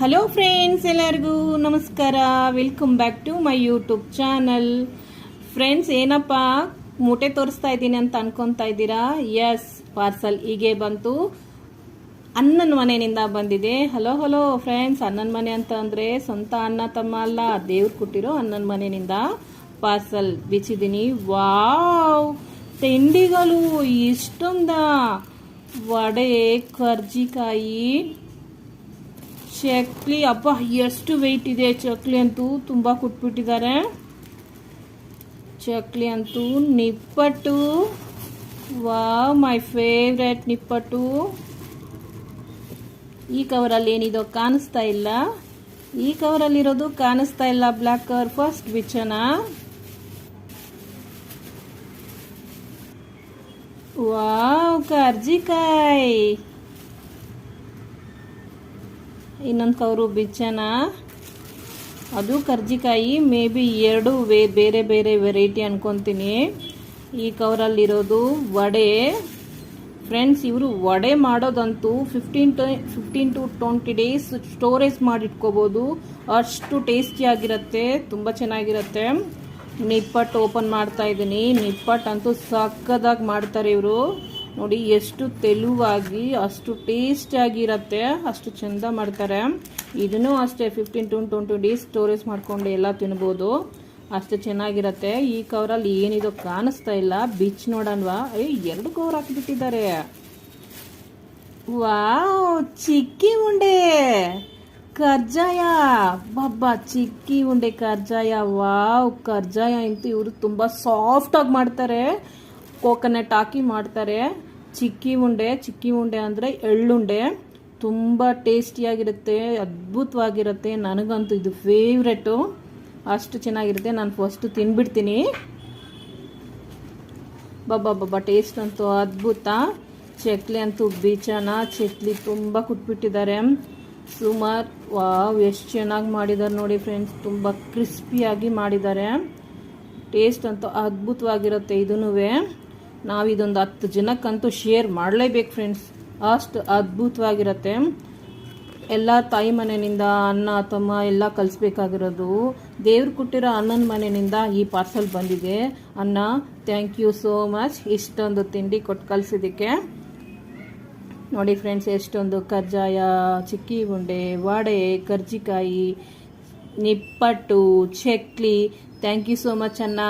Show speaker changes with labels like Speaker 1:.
Speaker 1: Hello friends, ಎಲ್ಲರಿಗೂ ನಮಸ್ಕಾರ. Welcome back to my YouTube channel. Friends, ಏನಪ್ಪ ಮೂಟೆ ತೋರಿಸ್ತಾ ಇದ್ದೀನಿ ಅಂತ ಅನ್ಕೊತಾ ಇದ್ದೀರಾ? ಎಸ್, ಪಾರ್ಸಲ್ ಹೀಗೆ ಬಂತು. ಅಣ್ಣನ ಮನೆಯಿಂದ ಬಂದಿದೆ. ಹಲೋ ಫ್ರೆಂಡ್ಸ್, ಅಣ್ಣನ ಮನೆ ಅಂತ ಅಂದರೆ ಸ್ವಂತ ಅಣ್ಣ ತಮ್ಮ ಅಲ್ಲ, ದೇವ್ರು ಕೊಟ್ಟಿರೋ ಅಣ್ಣನ ಮನೆಯಿಂದ ಪಾರ್ಸಲ್ ಬಿಚ್ಚಿದ್ದೀನಿ. ವಾವ್, ತಿಂಡಿಗಳು ಇಷ್ಟೊಂದ! ವಡೆ, ಕರ್ಜಿಕಾಯಿ, ಚಕ್ಲಿ. ಅಪ್ಪ, ಎಷ್ಟು ವೆಯ್ಟ್ ಇದೆ ಚಕ್ಲಿ ಅಂತೂ, ತುಂಬ ಕೊಟ್ಬಿಟ್ಟಿದ್ದಾರೆ. ಚಕ್ಲಿ ಅಂತೂ ನಿಪ್ಪಟ್ಟು. ವಾವ್, ಮೈ ಫೇವ್ರೆಟ್ ನಿಪ್ಪಟ್ಟು. ಈ ಕವರಲ್ಲಿ ಏನಿದೋ ಕಾಣಿಸ್ತಾ ಇಲ್ಲ. ಈ ಕವರಲ್ಲಿರೋದು ಕಾಣಿಸ್ತಾ ಇಲ್ಲ. ಬ್ಲ್ಯಾಕ್ ಕವರ್ ಫಸ್ಟ್ ಬಿಚ್ಚೋಣ. ವಾವ್, ಕರ್ಜಿಕಾಯಿ. ಇನ್ನೊಂದು ಕವರು ಬಿಚ್ಚೋಣ. ಅದು ಕರ್ಜಿಕಾಯಿ. ಮೇ ಬಿ ಎರಡು ಬೇರೆ ಬೇರೆ ವೆರೈಟಿ ಅನ್ಕೊತೀನಿ. ಈ ಕವರಲ್ಲಿರೋದು ವಡೆ. ಫ್ರೆಂಡ್ಸ್, ಇವರು ವಡೆ ಮಾಡೋದಂತೂ 15 to 20 ಡೇಸ್ ಸ್ಟೋರೇಜ್ ಮಾಡಿಟ್ಕೋಬೋದು. ಅಷ್ಟು ಟೇಸ್ಟಿಯಾಗಿರುತ್ತೆ, ತುಂಬ ಚೆನ್ನಾಗಿರುತ್ತೆ. ನಿಪ್ಪಟ್ಟು ಓಪನ್ ಮಾಡ್ತಾ ಇದ್ದೀನಿ. ನಿಪ್ಪಟ್ಟು ಅಂತೂ ಸಕ್ಕದಾಗಿ ಮಾಡ್ತಾರೆ ಇವರು. ನೋಡಿ ಎಷ್ಟು ತೆಳುವಾಗಿ, ಅಷ್ಟು ಟೇಸ್ಟಿಯಾಗಿರುತ್ತೆ, ಅಷ್ಟು ಚೆಂದ ಮಾಡ್ತಾರೆ. ಇದನ್ನು ಅಷ್ಟೇ 15 to 20 ಡೇಸ್ ಸ್ಟೋರೇಜ್ ಮಾಡ್ಕೊಂಡು ಎಲ್ಲ ತಿನ್ಬೋದು, ಅಷ್ಟು ಚೆನ್ನಾಗಿರುತ್ತೆ. ಈ ಕವರಲ್ಲಿ ಏನಿದೋ ಕಾಣಿಸ್ತಾ ಇಲ್ಲ. ಬಿಚ್ ನೋಡೋಣವಾ? ಎರಡು ಕವರ್ ಹಾಕಿಬಿಟ್ಟಿದ್ದಾರೆ. ವಾವ್, ಚಿಕ್ಕಿ ಉಂಡೆ ಕರ್ಜಾಯ. ಬಬ್ಬಾ, ಚಿಕ್ಕಿ ಉಂಡೆ ಕರ್ಜಾಯ. ವಾವ್, ಕರ್ಜಾಯ ಅಂತೂ ಇವರು ತುಂಬ ಸಾಫ್ಟಾಗಿ ಮಾಡ್ತಾರೆ. ಕೋಕೋನಟ್ ಹಾಕಿ ಮಾಡ್ತಾರೆ. ಚಿಕ್ಕಿ ಉಂಡೆ ಅಂದರೆ ಎಳ್ಳುಂಡೆ. ತುಂಬ ಟೇಸ್ಟಿಯಾಗಿರುತ್ತೆ, ಅದ್ಭುತವಾಗಿರುತ್ತೆ. ನನಗಂತೂ ಇದು ಫೇವ್ರೆಟು, ಅಷ್ಟು ಚೆನ್ನಾಗಿರುತ್ತೆ. ನಾನು ಫಸ್ಟ್ ತಿನ್ಬಿಡ್ತೀನಿ. ಬಾಬಾ, ಟೇಸ್ಟ್ ಅಂತೂ ಅದ್ಭುತ. ಚಕ್ಲಿ ಅಂತೂ ಬೀಚನ. ಚಕ್ಲಿ ತುಂಬ ಕುಟ್ಬಿಟ್ಟಿದ್ದಾರೆ ಸುಮಾರು. ವಾವ್, ಎಷ್ಟು ಚೆನ್ನಾಗಿ ಮಾಡಿದ್ದಾರೆ ನೋಡಿ ಫ್ರೆಂಡ್ಸ್. ತುಂಬ ಕ್ರಿಸ್ಪಿಯಾಗಿ ಮಾಡಿದ್ದಾರೆ. ಟೇಸ್ಟ್ ಅಂತೂ ಅದ್ಭುತವಾಗಿರುತ್ತೆ. ಇದೂ ನಾವಿದೊಂದು 10 ಜನಕ್ಕಂತೂ ಶೇರ್ ಮಾಡಲೇಬೇಕು ಫ್ರೆಂಡ್ಸ್, ಅಷ್ಟು ಅದ್ಭುತವಾಗಿರುತ್ತೆ. ಎಲ್ಲ ತಾಯಿ ಮನೆಯಿಂದ ಅಣ್ಣ ತಮ್ಮ ಎಲ್ಲ ಕಲಿಸ್ಬೇಕಾಗಿರೋದು. ದೇವ್ರು ಕೊಟ್ಟಿರೋ ಅಣ್ಣನ ಮನೆಯಿಂದ ಈ ಪಾರ್ಸಲ್ ಬಂದಿದೆ. ಅಣ್ಣ, ಥ್ಯಾಂಕ್ ಯು ಸೋ ಮಚ್ ಇಷ್ಟೊಂದು ತಿಂಡಿ ಕೊಟ್ಟು ಕಲಿಸಿದ್ದಕ್ಕೆ. ನೋಡಿ ಫ್ರೆಂಡ್ಸ್, ಎಷ್ಟೊಂದು ಕರ್ಜಾಯ, ಚಿಕ್ಕಿ ಉಂಡೆ, ವಡೆ, ಕರ್ಜಿಕಾಯಿ, ನಿಪ್ಪಟ್ಟು, ಚಕ್ಲಿ. ಥ್ಯಾಂಕ್ ಯು ಸೋ ಮಚ್ ಅಣ್ಣ.